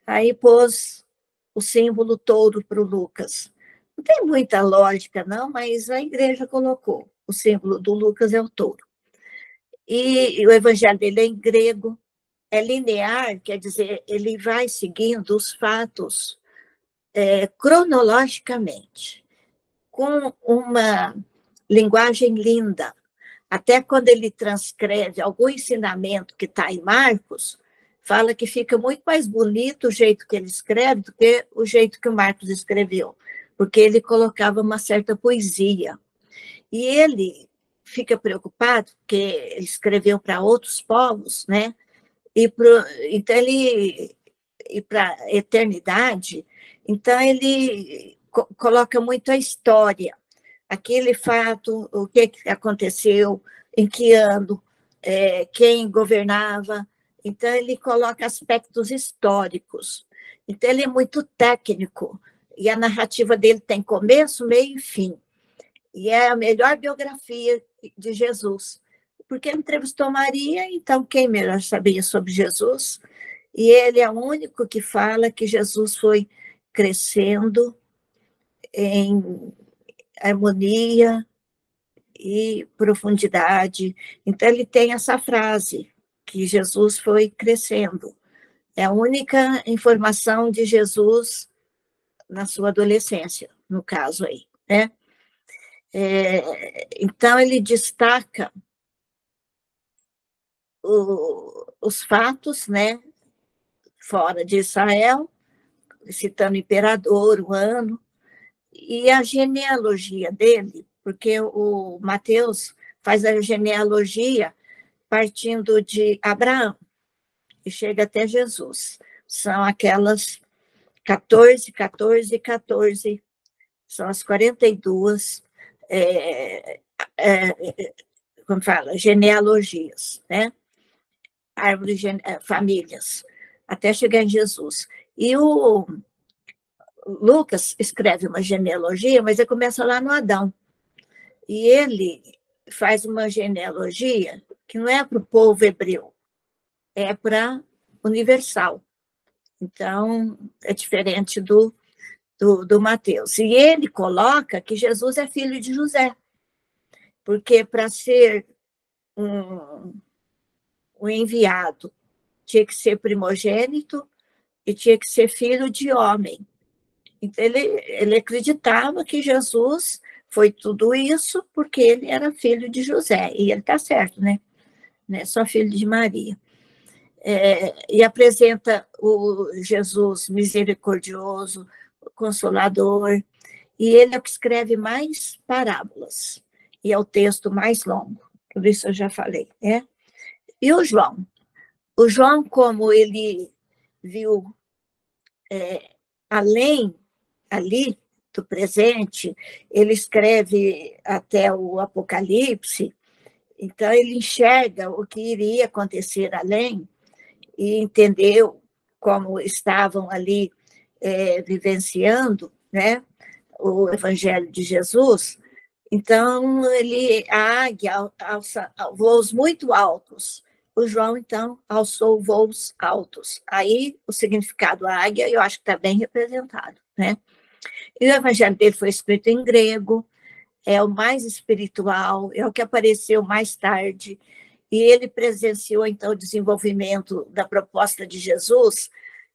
aí pôs o símbolo touro para o Lucas. Não tem muita lógica, não, mas a igreja colocou. O símbolo do Lucas é o touro. E o evangelho dele é em grego, é linear, quer dizer, ele vai seguindo os fatos cronologicamente, com uma linguagem linda. Até quando ele transcreve algum ensinamento que está em Marcos, fala que fica muito mais bonito o jeito que ele escreve do que o jeito que o Marcos escreveu, porque ele colocava uma certa poesia. E ele fica preocupado, porque ele escreveu para outros povos, né? Então, ele e para a eternidade, então ele coloca muito a história, aquele fato, o que aconteceu, em que ano, quem governava. Então, ele coloca aspectos históricos. Então, ele é muito técnico, e a narrativa dele tem começo, meio e fim. E é a melhor biografia de Jesus, porque ele entrevistou Maria, então quem melhor sabia sobre Jesus? E ele é o único que fala que Jesus foi crescendo em harmonia e profundidade. Então, ele tem essa frase, que Jesus foi crescendo. É a única informação de Jesus na sua adolescência, no caso aí, né? Então, ele destaca os fatos, né, fora de Israel, citando o imperador, o ano, e a genealogia dele, porque o Mateus faz a genealogia partindo de Abraão e chega até Jesus. São aquelas 14, 14, 14, são as 42, como fala, genealogias, né? Árvores, famílias, até chegar em Jesus. E o Lucas escreve uma genealogia, mas ele começa lá no Adão. E ele faz uma genealogia que não é para o povo hebreu, é para universal. Então, é diferente do Mateus. E ele coloca que Jesus é filho de José, porque para ser um enviado tinha que ser primogênito e tinha que ser filho de homem. Então, ele acreditava que Jesus foi tudo isso porque ele era filho de José, e ele está certo, né? Não é só filho de Maria. E apresenta o Jesus misericordioso, consolador, e ele é o que escreve mais parábolas, e é o texto mais longo, por isso eu já falei, né? E o João? O João, como ele viu além ali do presente, ele escreve até o Apocalipse, então ele enxerga o que iria acontecer além e entendeu como estavam ali vivenciando, né, o Evangelho de Jesus. Então, a águia alça voos muito altos. O João, então, alçou voos altos. Aí, o significado águia, eu acho que está bem representado, né? E o evangelho dele foi escrito em grego, é o mais espiritual, é o que apareceu mais tarde, e ele presenciou, então, o desenvolvimento da proposta de Jesus.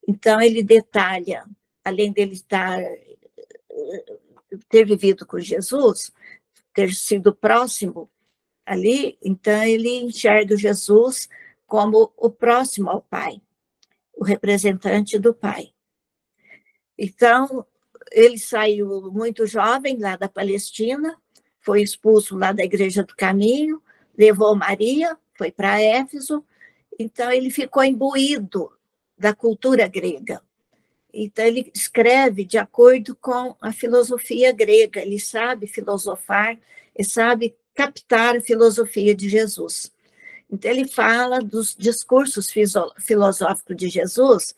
Então, ele detalha, além dele ter vivido com Jesus, ter sido próximo ali, então ele enxerga Jesus como o próximo ao Pai, o representante do Pai. Então, ele saiu muito jovem lá da Palestina, foi expulso lá da Igreja do Caminho, levou Maria, foi para Éfeso, então ele ficou imbuído da cultura grega. Então ele escreve de acordo com a filosofia grega, ele sabe filosofar, ele sabe captar a filosofia de Jesus. Então ele fala dos discursos filosóficos de Jesus,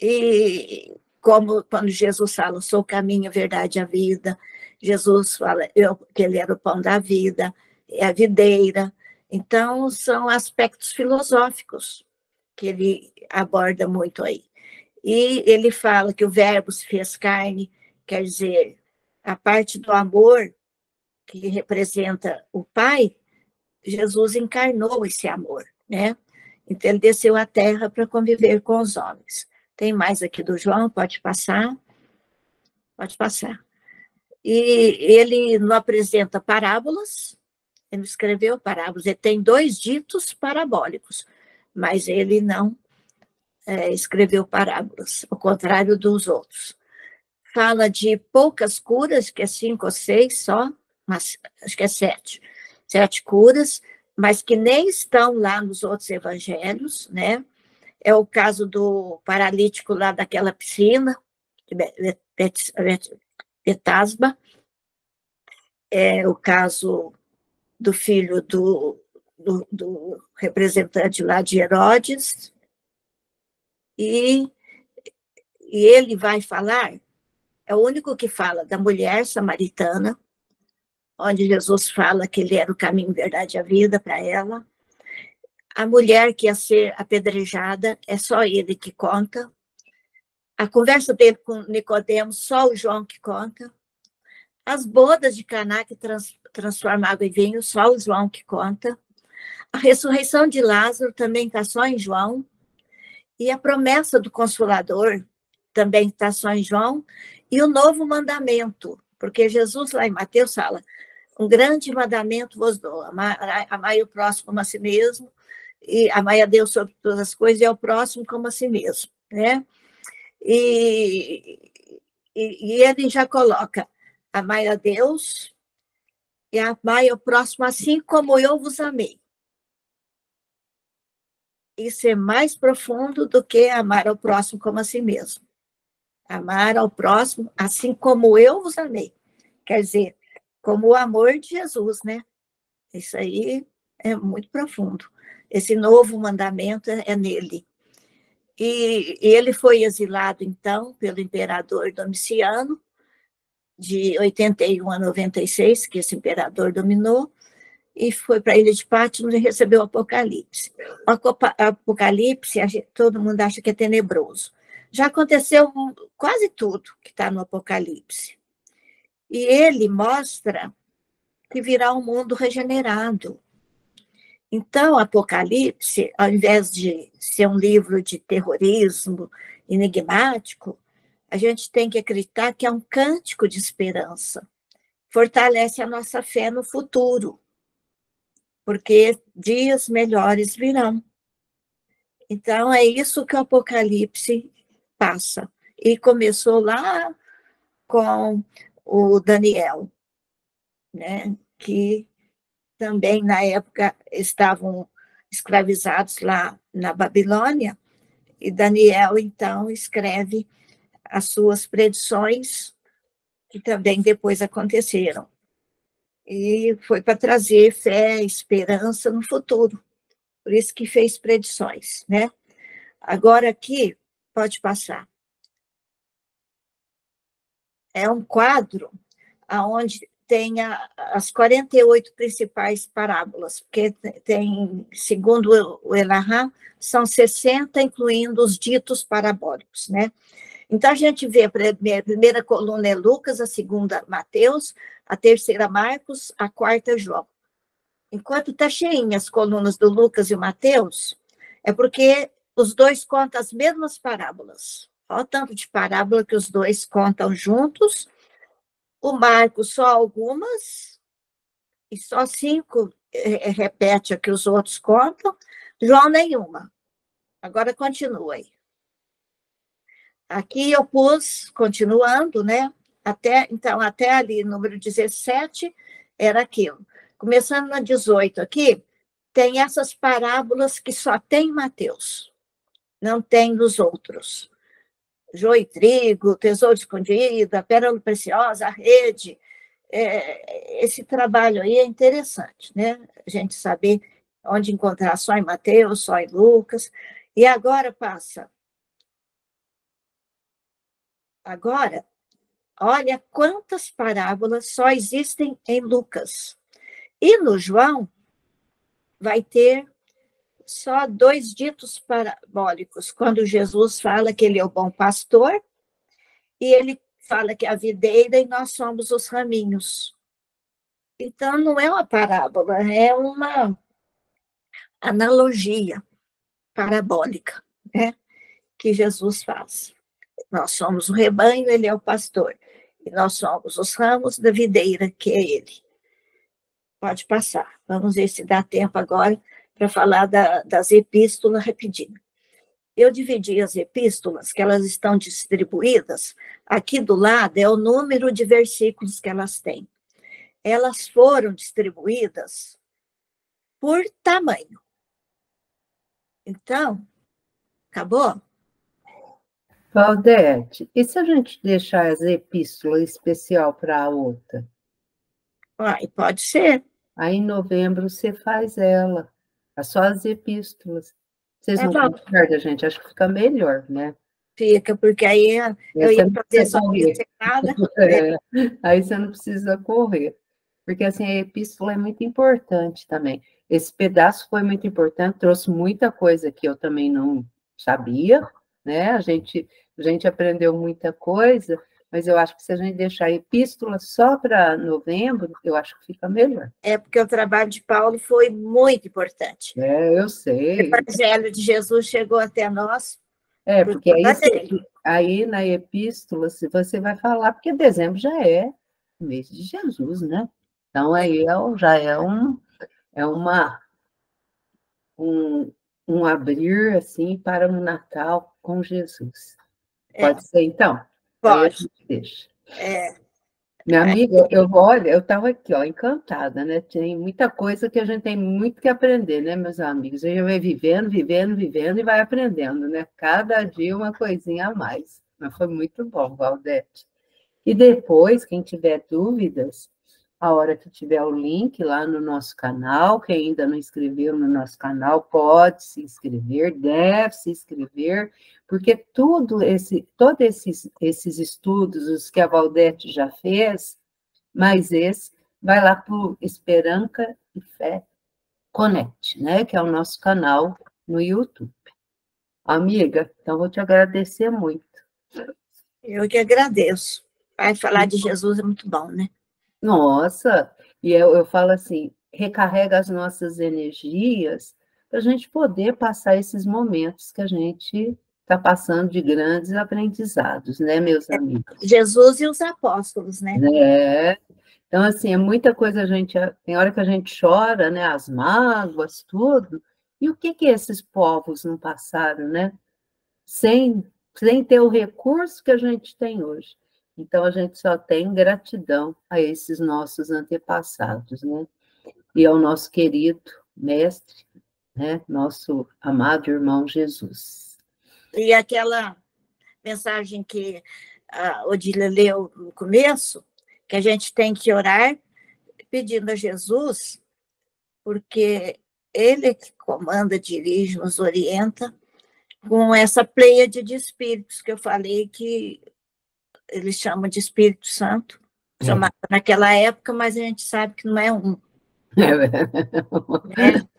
e como quando Jesus fala, sou o caminho, a verdade e a vida, Jesus fala que ele era o pão da vida, é a videira. Então, são aspectos filosóficos que ele aborda muito aí. E ele fala que o verbo se fez carne, quer dizer, a parte do amor que representa o Pai, Jesus encarnou esse amor, né? Então, ele desceu à terra para conviver com os homens. Tem mais aqui do João, pode passar. Pode passar. E ele não apresenta parábolas, ele não escreveu parábolas, ele tem 2 ditos parabólicos, mas ele não escreveu parábolas, ao contrário dos outros. Fala de poucas curas, que é 5 ou 6 só, mas acho que é 7 curas, mas que nem estão lá nos outros evangelhos, né? É o caso do paralítico lá daquela piscina, Betasba, é o caso do filho do representante lá de Herodes, e ele vai falar, é o único que fala da mulher samaritana, onde Jesus fala que ele era o caminho, verdade e a vida para ela. A mulher que ia ser apedrejada, é só ele que conta. A conversa dele com Nicodemo, só o João que conta. As bodas de Caná que transforma água em vinho, só o João que conta. A ressurreição de Lázaro também está só em João. E a promessa do Consolador também está só em João. E o novo mandamento, porque Jesus lá em Mateus fala, um grande mandamento vos dou, amai o próximo como a si mesmo, e amai a Deus sobre todas as coisas, e ao próximo como a si mesmo, né? E ele já coloca, amai a Deus e amai ao próximo assim como eu vos amei. Isso é mais profundo do que amar ao próximo como a si mesmo. Amar ao próximo assim como eu vos amei. Quer dizer, como o amor de Jesus, né? Isso aí é muito profundo. Esse novo mandamento é nele. E ele foi exilado, então, pelo imperador Domiciano, de 81 a 96, que esse imperador dominou, e foi para a ilha de Patmos e recebeu o Apocalipse. O Apocalipse, todo mundo acha que é tenebroso. Já aconteceu quase tudo que está no Apocalipse. E ele mostra que virá um mundo regenerado. Então, o Apocalipse, ao invés de ser um livro de terrorismo enigmático, a gente tem que acreditar que é um cântico de esperança. Fortalece a nossa fé no futuro, porque dias melhores virão. Então, é isso que o Apocalipse passa. E começou lá com o Daniel, né? Que também, na época, estavam escravizados lá na Babilônia, e Daniel, então, escreve as suas predições, que também depois aconteceram. E foi para trazer fé, esperança no futuro. Por isso que fez predições, né? Agora aqui, pode passar. É um quadro onde tem as 48 principais parábolas, porque tem, segundo o Elarrat, são 60, incluindo os ditos parabólicos, né? Então, a gente vê a primeira coluna é Lucas, a segunda Mateus, a terceira Marcos, a quarta João. Enquanto está cheinha as colunas do Lucas e o Mateus, é porque os dois contam as mesmas parábolas. Olha o tanto de parábola que os dois contam juntos. O Marcos só algumas, e só 5 repete a que os outros contam. João nenhuma. Agora continua aí. aqui eu pus, continuando, né? Então, até ali, número 17, era aquilo. Começando na 18 aqui, tem essas parábolas que só tem em Mateus, não tem nos outros. Joio e trigo, tesouro escondido, a pérola preciosa, a rede. Esse trabalho aí é interessante, né? A gente saber onde encontrar só em Mateus, só em Lucas. E agora passa. Agora, olha quantas parábolas só existem em Lucas. E no João, vai ter só 2 ditos parabólicos, quando Jesus fala que ele é o bom pastor, e ele fala que é a videira e nós somos os raminhos. Então, não é uma parábola, é uma analogia parabólica, né, que Jesus faz. Nós somos o rebanho, ele é o pastor. E nós somos os ramos da videira, que é ele. Pode passar. Vamos ver se dá tempo agora para falar das epístolas rapidinho. Eu dividi as epístolas, que elas estão distribuídas. Aqui do lado é o número de versículos que elas têm. Elas foram distribuídas por tamanho. Então, acabou? Valdete, e se a gente deixar as epístolas especial para a outra? Pode ser. Aí em novembro você faz ela, só as epístolas. Vocês não concordam, gente? Acho que fica melhor, né? Fica, porque aí eu ia fazer só nada. Aí você não precisa correr. Porque assim, a epístola é muito importante também. Esse pedaço foi muito importante, trouxe muita coisa que eu também não sabia, né? A gente aprendeu muita coisa, mas eu acho que se a gente deixar a epístola só para novembro, eu acho que fica melhor. Porque o trabalho de Paulo foi muito importante. Eu sei. O Evangelho de Jesus chegou até nós. Porque aí na epístola, se você vai falar, porque dezembro já é o mês de Jesus, né? Então, aí já é um abrir, assim, para um Natal com Jesus. Pode ser, então? Pode. Aí a gente deixa. Minha amiga, eu estava aqui, encantada, né? Tem muita coisa que a gente tem muito que aprender, né, meus amigos? A gente vai vivendo e vai aprendendo, né? Cada dia uma coisinha a mais. Mas foi muito bom, Valdete. E depois, quem tiver dúvidas, a hora que tiver o link lá no nosso canal, quem ainda não inscreveu no nosso canal, pode se inscrever, deve se inscrever, porque todos esses estudos, os que a Valdete já fez, mas esse, vai lá para o Esperança e Fé Connect, né? Que é o nosso canal no YouTube. Amiga, então vou te agradecer muito. Eu que agradeço. Vai falar de Jesus é muito bom, né? Nossa, e eu falo assim, recarrega as nossas energias para a gente poder passar esses momentos que a gente está passando de grandes aprendizados, né, meus amigos? Jesus e os apóstolos, né? Então, assim, é muita coisa, tem hora que a gente chora, né, as mágoas, tudo, e o que esses povos não passaram, né? Sem ter o recurso que a gente tem hoje. Então, a gente só tem gratidão a esses nossos antepassados, né? E ao nosso querido mestre, né? Nosso amado irmão Jesus. E aquela mensagem que a Odília leu no começo, que a gente tem que orar pedindo a Jesus, porque ele que comanda, dirige, nos orienta, com essa pleiade de espíritos que eu falei que eles chamam de Espírito Santo, chamado naquela época, mas a gente sabe que não é um.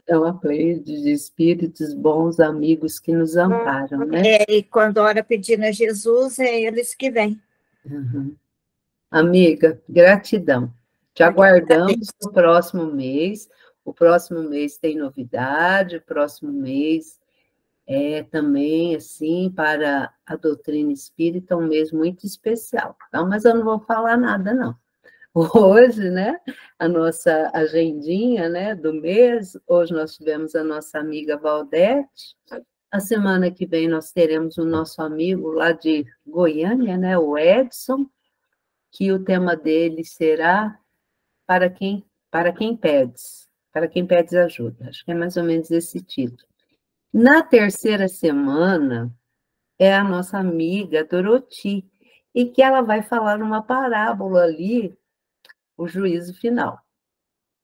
É uma pleiade de espíritos bons, amigos que nos amparam, né? E quando ora pedindo a Jesus, é eles que vêm. Uhum. Amiga, gratidão. Te aguardamos no próximo mês. O próximo mês tem novidade, o próximo mês é também, assim, para a doutrina espírita, um mês muito especial. Então, mas eu não vou falar nada, não. Hoje, né, a nossa agendinha, né, do mês, hoje nós tivemos a nossa amiga Valdete, A semana que vem nós teremos o nosso amigo lá de Goiânia, né, o Edson, que o tema dele será para quem pedes ajuda. Acho que é mais ou menos esse título. Na terceira semana é a nossa amiga Doroti, e que ela vai falar uma parábola ali, o juízo final.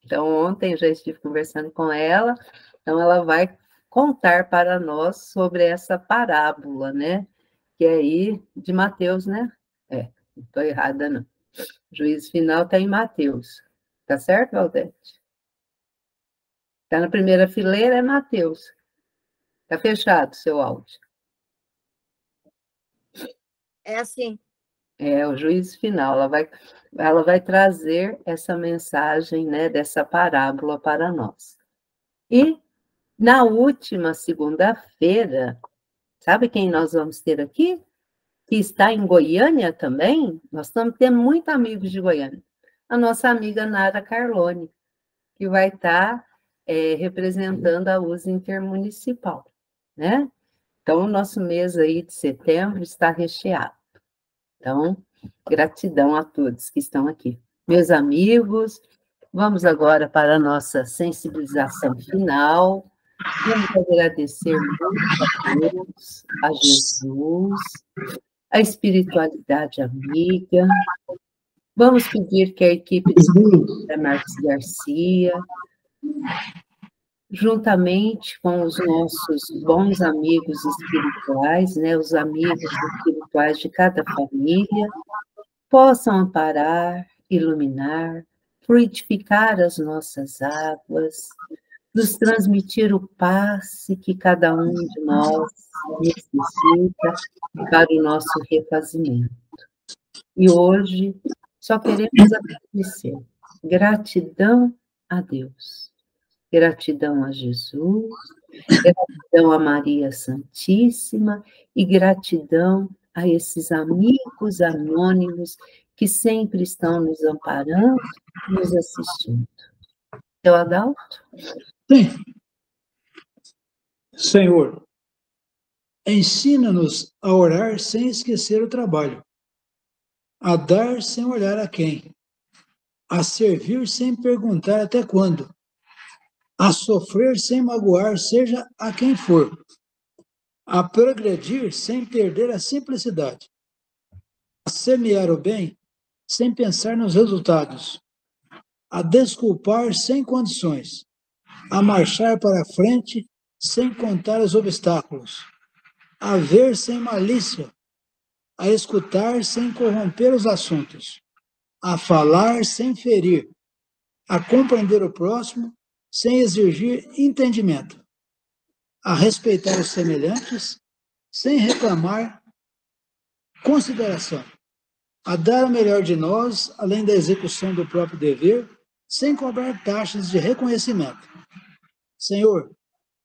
Então, ontem eu já estive conversando com ela, então ela vai contar para nós sobre essa parábola, né? Que é aí de Mateus, né? Não estou errada, não. O juízo final está em Mateus. Tá certo, Valdete? Está na primeira fileira, é Mateus. Está fechado o seu áudio. É assim. É o juízo final. Ela vai trazer essa mensagem, né, dessa parábola para nós. E na última segunda-feira, sabe quem nós vamos ter aqui? Que está em Goiânia também? Nós estamos tendo muitos amigos de Goiânia. A nossa amiga Nara Carlone, que vai estar representando a USA Intermunicipal, né? Então, o nosso mês aí de setembro está recheado. Então, gratidão a todos que estão aqui. Meus amigos, vamos agora para a nossa sensibilização final. Vamos agradecer muito a Deus, a Jesus, a espiritualidade amiga. Vamos pedir que a equipe de Marcos Garcia, juntamente com os nossos bons amigos espirituais, né, os amigos espirituais de cada família, possam amparar, iluminar, fluidificar as nossas águas, nos transmitir o passe que cada um de nós necessita para o nosso refazimento. E hoje só queremos agradecer. Gratidão a Deus, gratidão a Jesus, gratidão a Maria Santíssima e gratidão a esses amigos anônimos que sempre estão nos amparando, nos assistindo. Seu Adalto? Sim. Senhor, ensina-nos a orar sem esquecer o trabalho, a dar sem olhar a quem, a servir sem perguntar até quando, a sofrer sem magoar, seja a quem for, a progredir sem perder a simplicidade, a semear o bem sem pensar nos resultados, a desculpar sem condições, a marchar para frente sem contar os obstáculos, a ver sem malícia, a escutar sem corromper os assuntos, a falar sem ferir, a compreender o próximo sem exigir entendimento, a respeitar os semelhantes sem reclamar consideração, a dar o melhor de nós, além da execução do próprio dever, sem cobrar taxas de reconhecimento. Senhor,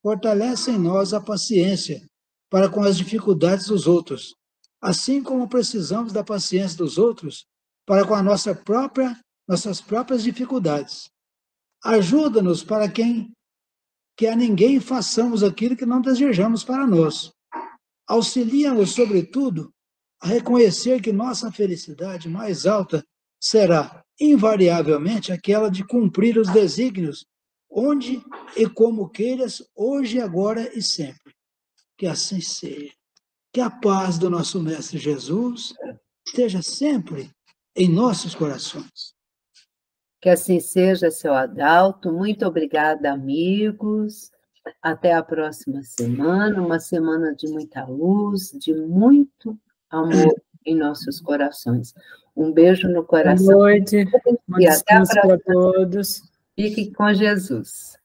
fortalece em nós a paciência para com as dificuldades dos outros, assim como precisamos da paciência dos outros para com nossas próprias dificuldades. Ajuda-nos para que a ninguém façamos aquilo que não desejamos para nós. Auxilia-nos, sobretudo, a reconhecer que nossa felicidade mais alta será, invariavelmente, aquela de cumprir os desígnios, onde e como queiras, hoje, agora e sempre. Que assim seja. Que a paz do nosso Mestre Jesus esteja sempre em nossos corações. Que assim seja, seu Adalto. Muito obrigada, amigos. Até a próxima semana, uma semana de muita luz, de muito amor em nossos corações. Um beijo no coração. Boa noite. E até a próxima. Para todos. Fique com Jesus.